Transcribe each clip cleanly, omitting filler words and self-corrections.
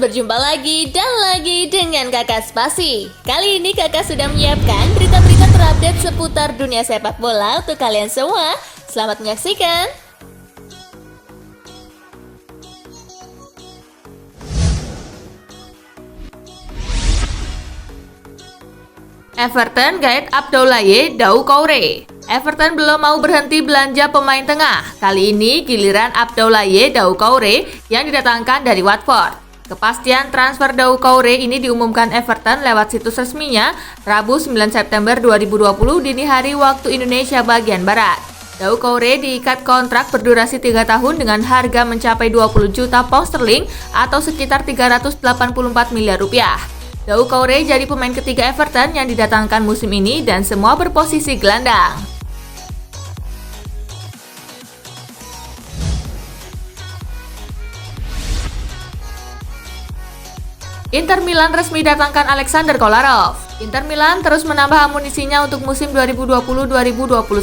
berjumpa lagi dan lagi dengan Kakak Spasi. Kali ini Kakak sudah menyiapkan berita-berita terupdate seputar dunia sepak bola untuk kalian semua. Selamat menyaksikan. Everton gaet Abdoulaye Doucouré. Everton belum mau berhenti belanja pemain tengah. Kali ini giliran Abdoulaye Doucouré yang didatangkan dari Watford. Kepastian transfer Doucouré ini diumumkan Everton lewat situs resminya Rabu 9 September 2020 dini hari waktu Indonesia bagian Barat. Doucouré diikat kontrak berdurasi 3 tahun dengan harga mencapai 20 juta pound sterling atau sekitar 384 miliar rupiah. Doucouré jadi pemain ketiga Everton yang didatangkan musim ini dan semua berposisi gelandang. Inter Milan resmi datangkan Alexander Kolarov. Inter Milan terus menambah amunisinya untuk musim 2020-2021.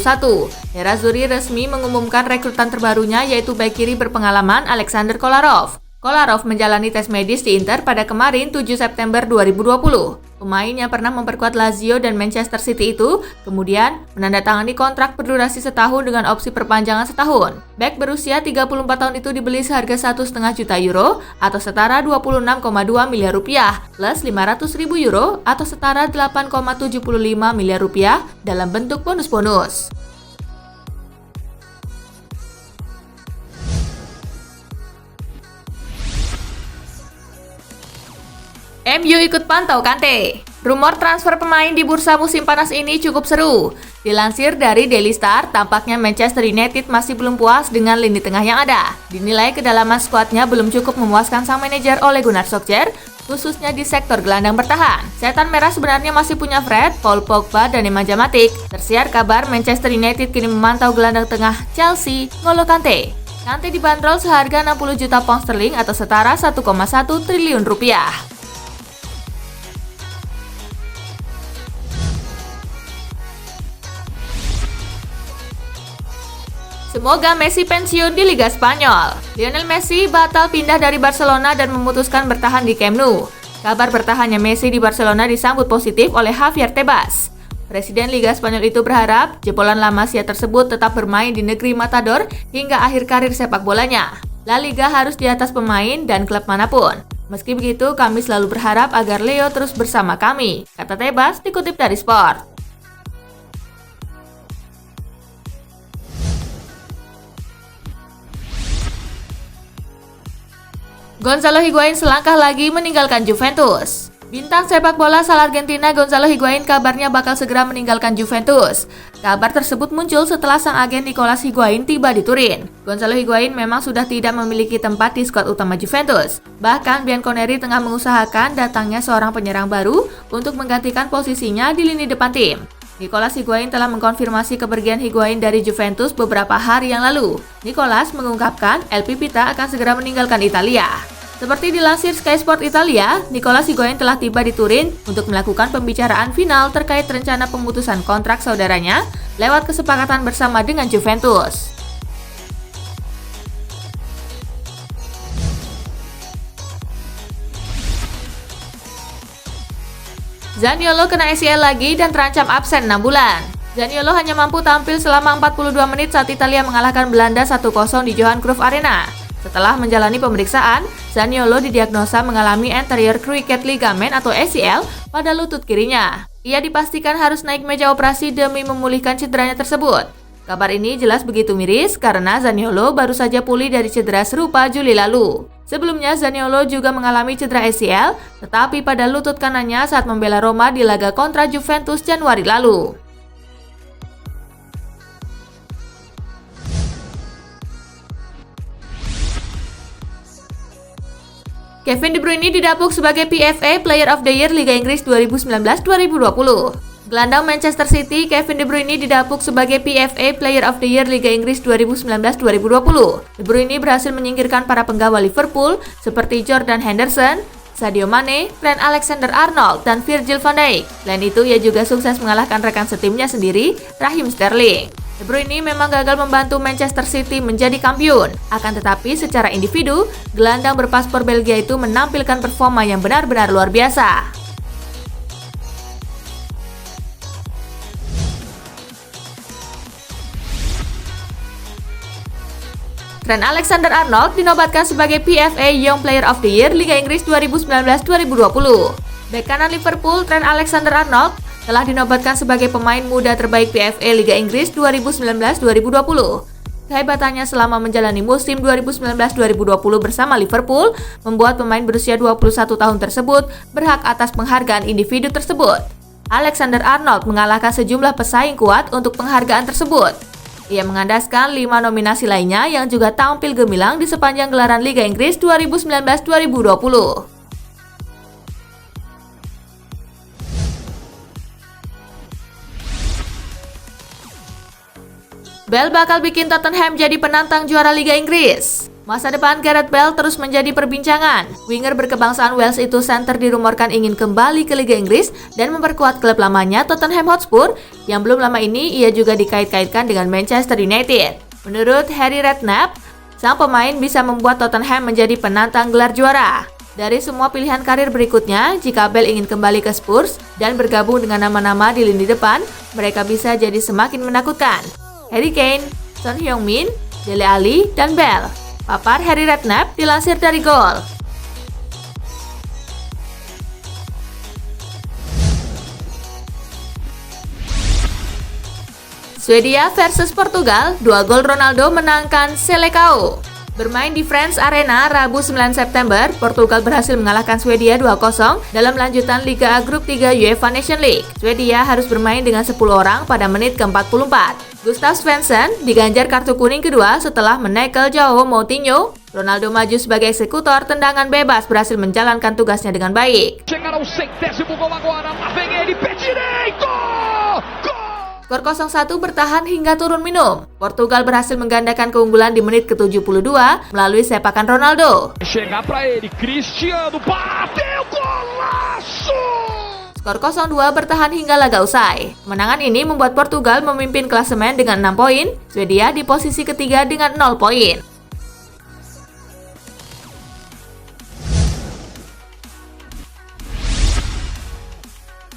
Nerazzurri resmi mengumumkan rekrutan terbarunya yaitu bek kiri berpengalaman Alexander Kolarov. Kolarov menjalani tes medis di Inter pada kemarin 7 September 2020. Pemain yang pernah memperkuat Lazio dan Manchester City itu kemudian menandatangani kontrak berdurasi setahun dengan opsi perpanjangan setahun. Bek berusia 34 tahun itu dibeli seharga 1,5 juta euro atau setara 26,2 miliar rupiah plus 500.000 euro atau setara 8,75 miliar rupiah dalam bentuk bonus-bonus. MU ikut pantau Kante. Rumor transfer pemain di bursa musim panas ini cukup seru. Dilansir dari Daily Star, tampaknya Manchester United masih belum puas dengan lini tengah yang ada. Dinilai kedalaman skuadnya belum cukup memuaskan sang manajer Ole Gunnar Solskjaer, khususnya di sektor gelandang bertahan. Setan merah sebenarnya masih punya Fred, Paul Pogba, dan Nemanja Matic. Tersiar kabar Manchester United kini memantau gelandang tengah Chelsea, N'Golo Kante. Kante dibanderol seharga 60 juta pound sterling atau setara 1,1 triliun rupiah. Semoga Messi pensiun di Liga Spanyol. Lionel Messi batal pindah dari Barcelona dan memutuskan bertahan di Camp Nou. Kabar bertahannya Messi di Barcelona disambut positif oleh Javier Tebas. Presiden Liga Spanyol itu berharap jebolan La Masia tersebut tetap bermain di negeri Matador hingga akhir karir sepak bolanya. La Liga harus di atas pemain dan klub manapun. Meski begitu, kami selalu berharap agar Leo terus bersama kami, kata Tebas dikutip dari Sport. Gonzalo Higuain selangkah lagi meninggalkan Juventus. Bintang sepak bola asal Argentina Gonzalo Higuain kabarnya bakal segera meninggalkan Juventus. Kabar tersebut muncul setelah sang agen Nicolas Higuain tiba di Turin. Gonzalo Higuain memang sudah tidak memiliki tempat di skuad utama Juventus. Bahkan Bianconeri tengah mengusahakan datangnya seorang penyerang baru untuk menggantikan posisinya di lini depan tim. Nicolas Higuain telah mengkonfirmasi kepergian Higuain dari Juventus beberapa hari yang lalu. Nicolas mengungkapkan El Pipita akan segera meninggalkan Italia. Seperti dilansir Sky Sport Italia, Nicolas Higuain telah tiba di Turin untuk melakukan pembicaraan final terkait rencana pemutusan kontrak saudaranya lewat kesepakatan bersama dengan Juventus. Zaniolo kena ACL lagi dan terancam absen 6 bulan. Zaniolo hanya mampu tampil selama 42 menit saat Italia mengalahkan Belanda 1-0 di Johan Cruyff Arena. Setelah menjalani pemeriksaan, Zaniolo didiagnosa mengalami anterior cruciate ligament atau ACL pada lutut kirinya. Ia dipastikan harus naik meja operasi demi memulihkan cederanya tersebut. Kabar ini jelas begitu miris karena Zaniolo baru saja pulih dari cedera serupa Juli lalu. Sebelumnya Zaniolo juga mengalami cedera ACL, tetapi pada lutut kanannya saat membela Roma di laga kontra Juventus Januari lalu. Kevin De Bruyne didapuk sebagai PFA Player of the Year Liga Inggris 2019-2020. Gelandang Manchester City, Kevin De Bruyne didapuk sebagai PFA Player of the Year Liga Inggris 2019-2020. De Bruyne berhasil menyingkirkan para penggawa Liverpool seperti Jordan Henderson, Sadio Mane, Trent Alexander-Arnold, dan Virgil van Dijk. Selain itu, ia juga sukses mengalahkan rekan setimnya sendiri, Raheem Sterling. De Bruyne memang gagal membantu Manchester City menjadi kampiun. Akan tetapi secara individu, gelandang berpaspor Belgia itu menampilkan performa yang benar-benar luar biasa. Trent Alexander-Arnold dinobatkan sebagai PFA Young Player of the Year Liga Inggris 2019-2020. Bek kanan Liverpool, Trent Alexander-Arnold, telah dinobatkan sebagai pemain muda terbaik PFA Liga Inggris 2019-2020. Kehebatannya selama menjalani musim 2019-2020 bersama Liverpool membuat pemain berusia 21 tahun tersebut berhak atas penghargaan individu tersebut. Alexander-Arnold mengalahkan sejumlah pesaing kuat untuk penghargaan tersebut. Ia mengandaskan 5 nominasi lainnya yang juga tampil gemilang di sepanjang gelaran Liga Inggris 2019-2020. Bale bakal bikin Tottenham jadi penantang juara Liga Inggris. Masa depan Gareth Bale terus menjadi perbincangan. Winger berkebangsaan Wales itu center dirumorkan ingin kembali ke Liga Inggris dan memperkuat klub lamanya Tottenham Hotspur yang belum lama ini ia juga dikait-kaitkan dengan Manchester United. Menurut Harry Redknapp, sang pemain bisa membuat Tottenham menjadi penantang gelar juara. Dari semua pilihan karir berikutnya, jika Bale ingin kembali ke Spurs dan bergabung dengan nama-nama di lini depan, mereka bisa jadi semakin menakutkan. Harry Kane, Son Heung-min, Dele Alli, dan Bale. Papar Harry Redknapp dilansir dari Goal. Swedia versus Portugal, 2 gol Ronaldo menangkan Seleção. Bermain di Friends Arena Rabu 9 September, Portugal berhasil mengalahkan Swedia 2-0 dalam lanjutan Liga A Grup 3 UEFA Nation League. Swedia harus bermain dengan 10 orang pada menit ke-44. Gustav Svensson diganjar kartu kuning kedua setelah menekel João Moutinho. Ronaldo maju sebagai eksekutor tendangan bebas berhasil menjalankan tugasnya dengan baik. Skor 0-1 bertahan hingga turun minum. Portugal berhasil menggandakan keunggulan di menit ke-72 melalui sepakan Ronaldo. Skor 0-2 bertahan hingga laga usai. Kemenangan ini membuat Portugal memimpin klasemen dengan 6 poin, Swedia di posisi ketiga dengan 0 poin.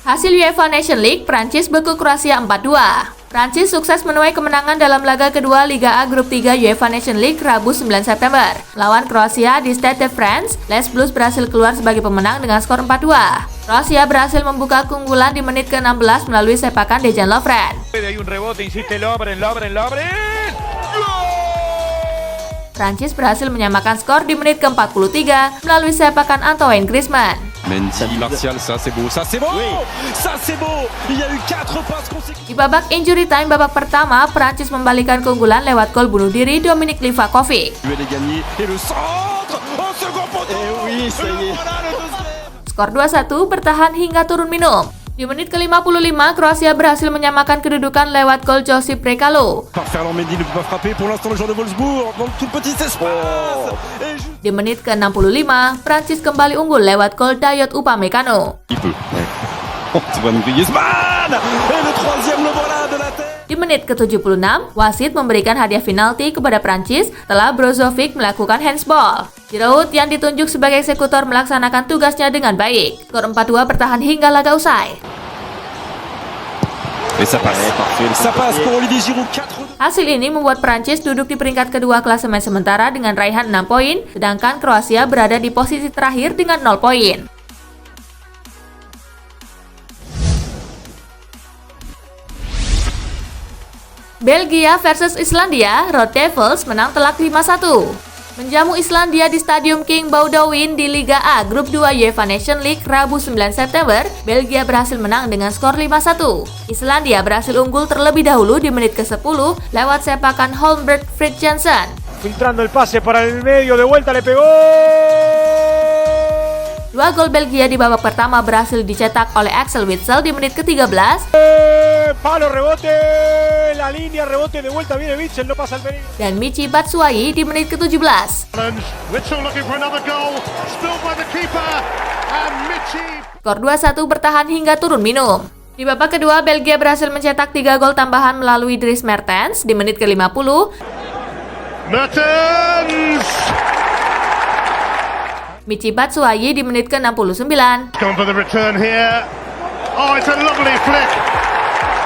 Hasil UEFA Nation League, Prancis beku Kroasia 4-2. Prancis sukses menuai kemenangan dalam laga kedua Liga A Grup 3 UEFA Nation League Rabu 9 September. Lawan Kroasia di Stade de France, Les Bleus berhasil keluar sebagai pemenang dengan skor 4-2. Kroasia berhasil membuka keunggulan di menit ke-16 melalui sepakan Dejan Lovren. Prancis berhasil menyamakan skor di menit ke-43 melalui sepakan Antoine Griezmann. Di babak injury time babak pertama, Prancis membalikan keunggulan lewat gol bunuh diri Dominik Livakovic. Skor 2-1 bertahan hingga turun minum. Di menit ke-55, Kroasia berhasil menyamakan kedudukan lewat gol Josip Brekalo. Di menit ke-65, Prancis kembali unggul lewat gol Dayot Upamecano. Di menit ke-76, wasit memberikan hadiah penalti kepada Prancis setelah Brozovic melakukan handsball. Giroud yang ditunjuk sebagai eksekutor melaksanakan tugasnya dengan baik. Skor 4-2 bertahan hingga laga usai. Hasil ini membuat Prancis duduk di peringkat kedua klasemen sementara dengan raihan 6 poin, sedangkan Kroasia berada di posisi terakhir dengan 0 poin. Belgia versus Islandia, Red Devils menang telak 5-1. Menjamu Islandia di Stadium King Baudouin di Liga A Grup 2 UEFA Nation League Rabu 9 September, Belgia berhasil menang dengan skor 5-1. Islandia berhasil unggul terlebih dahulu di menit ke-10 lewat sepakan Holmberg Fridtjansson. Filtrando el pase para el medio, de vuelta le pegó. 2 gol Belgia di babak pertama berhasil dicetak oleh Axel Witsel di menit ke-13. Palo, rebote, la línea, rebote, de vuelta viene Witsel, no pasa el peligro. Dan Michy Batshuayi di menit ke-17. Witsel looking for another goal, spilled by the keeper. And Michi. Skor 2-1 bertahan hingga turun minum. Di babak kedua, Belgia berhasil mencetak 3 gol tambahan melalui Dries Mertens di menit ke-50, Mertens. Michy Batshuayi di menit ke-69, Gone for the return here. Oh, it's a lovely flick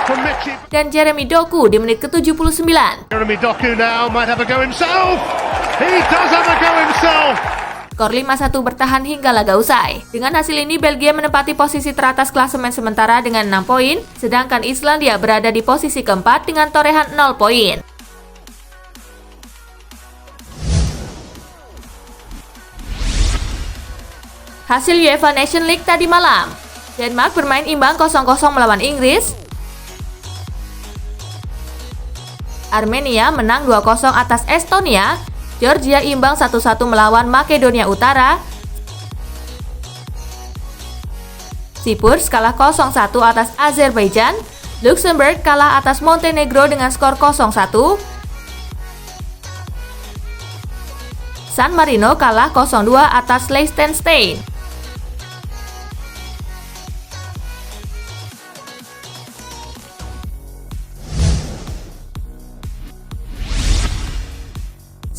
from Michi. dan Jeremy Doku di menit ke-79. Jeremy Doku now might have a go himself. He does have a go himself. Skor 5-1 bertahan hingga laga usai. Dengan hasil ini, Belgia menempati posisi teratas klasemen sementara dengan 6 poin, sedangkan Islandia berada di posisi keempat dengan torehan 0 poin. Hasil UEFA Nation League tadi malam. Denmark bermain imbang 0-0 melawan Inggris. Armenia menang 2-0 atas Estonia. Georgia imbang 1-1 melawan Makedonia Utara. Cyprus kalah 0-1 atas Azerbaijan. Luxembourg kalah atas Montenegro dengan skor 0-1. San Marino kalah 0-2 atas Liechtenstein.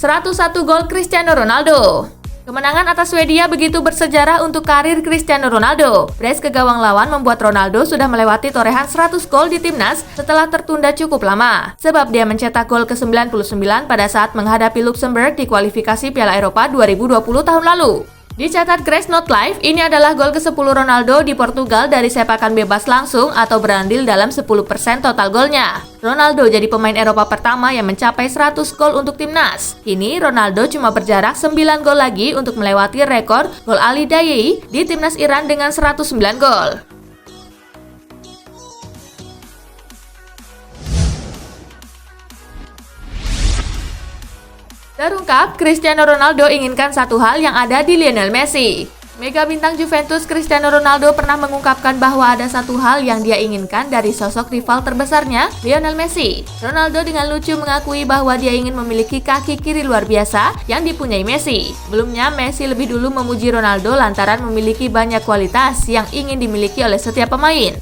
...101 gol Cristiano Ronaldo. Kemenangan atas Swedia begitu bersejarah untuk karir Cristiano Ronaldo. Brace ke gawang lawan membuat Ronaldo sudah melewati torehan 100 gol di timnas setelah tertunda cukup lama. Sebab dia mencetak gol ke-99 pada saat menghadapi Luxembourg di kualifikasi Piala Eropa 2020 tahun lalu. Dicatat Grace Not Live, ini adalah gol ke-10 Ronaldo di Portugal dari sepakan bebas langsung atau berandil dalam 10% total golnya. Ronaldo jadi pemain Eropa pertama yang mencapai 100 gol untuk timnas. Kini Ronaldo cuma berjarak 9 gol lagi untuk melewati rekor gol Ali Daei di timnas Iran dengan 109 gol. Terungkap, Cristiano Ronaldo inginkan satu hal yang ada di Lionel Messi. Mega bintang Juventus Cristiano Ronaldo pernah mengungkapkan bahwa ada satu hal yang dia inginkan dari sosok rival terbesarnya, Lionel Messi. Ronaldo dengan lucu mengakui bahwa dia ingin memiliki kaki kiri luar biasa yang dipunyai Messi. Sebelumnya, Messi lebih dulu memuji Ronaldo lantaran memiliki banyak kualitas yang ingin dimiliki oleh setiap pemain.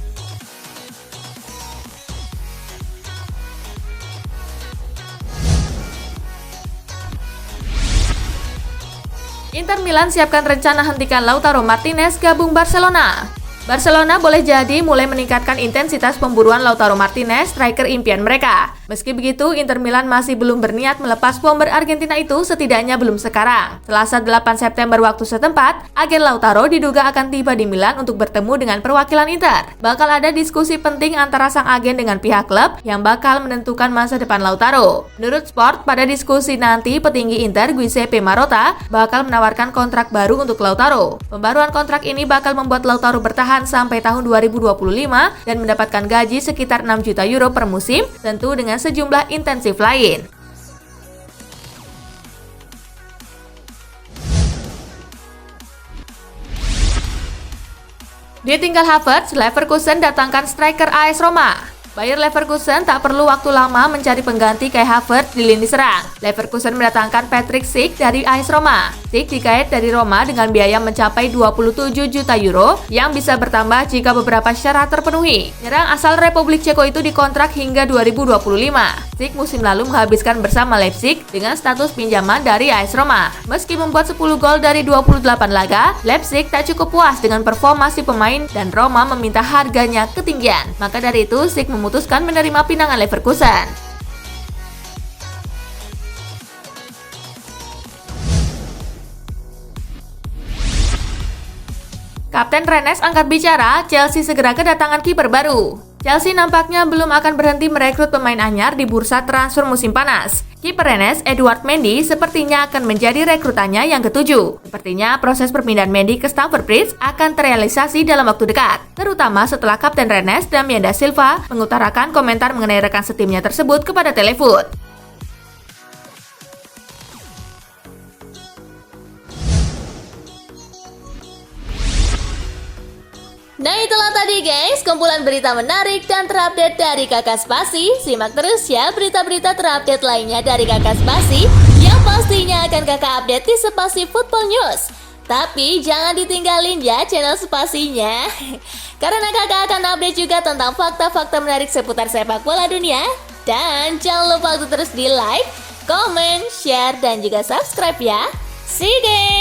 Inter Milan siapkan rencana hentikan Lautaro Martinez gabung Barcelona. Barcelona boleh jadi mulai meningkatkan intensitas pemburuan Lautaro Martinez, striker impian mereka. Meski begitu, Inter Milan masih belum berniat melepas bomber Argentina itu, setidaknya belum sekarang. Selasa 8 September waktu setempat, agen Lautaro diduga akan tiba di Milan untuk bertemu dengan perwakilan Inter. Bakal ada diskusi penting antara sang agen dengan pihak klub yang bakal menentukan masa depan Lautaro. Menurut Sport, pada diskusi nanti petinggi Inter Giuseppe Marotta bakal menawarkan kontrak baru untuk Lautaro. Pembaruan kontrak ini bakal membuat Lautaro bertahan sampai tahun 2025 dan mendapatkan gaji sekitar 6 juta euro per musim, tentu dengan sejumlah intensif lain. Ditinggal Havertz, Leverkusen datangkan striker AS Roma. Bayer Leverkusen tak perlu waktu lama mencari pengganti Kai Havertz di lini serang. Leverkusen mendatangkan Patrick Schick dari AS Roma. Schick digait dari Roma dengan biaya mencapai 27 juta euro yang bisa bertambah jika beberapa syarat terpenuhi. Penyerang asal Republik Ceko itu dikontrak hingga 2025. Schick musim lalu menghabiskan bersama Leipzig dengan status pinjaman dari AS Roma. Meski membuat 10 gol dari 28 laga, Leipzig tak cukup puas dengan performa si pemain dan Roma meminta harganya ketinggian. Maka dari itu, Schick memutuskan menerima pinangan Leverkusen. Kapten Rennes angkat bicara, Chelsea segera kedatangan kiper baru. Chelsea nampaknya belum akan berhenti merekrut pemain anyar di bursa transfer musim panas. Kiper Rennes, Edouard Mendy, sepertinya akan menjadi rekrutannya yang ketujuh. Sepertinya proses perpindahan Mendy ke Stamford Bridge akan terrealisasi dalam waktu dekat, terutama setelah Kapten Rennes, Damien da Silva, mengutarakan komentar mengenai rekan setimnya tersebut kepada Telefoot. Nah itulah tadi guys, kumpulan berita menarik dan terupdate dari Kakak Spasi. Simak terus ya berita-berita terupdate lainnya dari Kakak Spasi yang pastinya akan Kakak update di Spasi Football News. Tapi jangan ditinggalin ya channel Spasinya. Karena kakak akan update juga tentang fakta-fakta menarik seputar sepak bola dunia. Dan jangan lupa untuk terus di like, comment, share, dan juga subscribe ya. See you guys!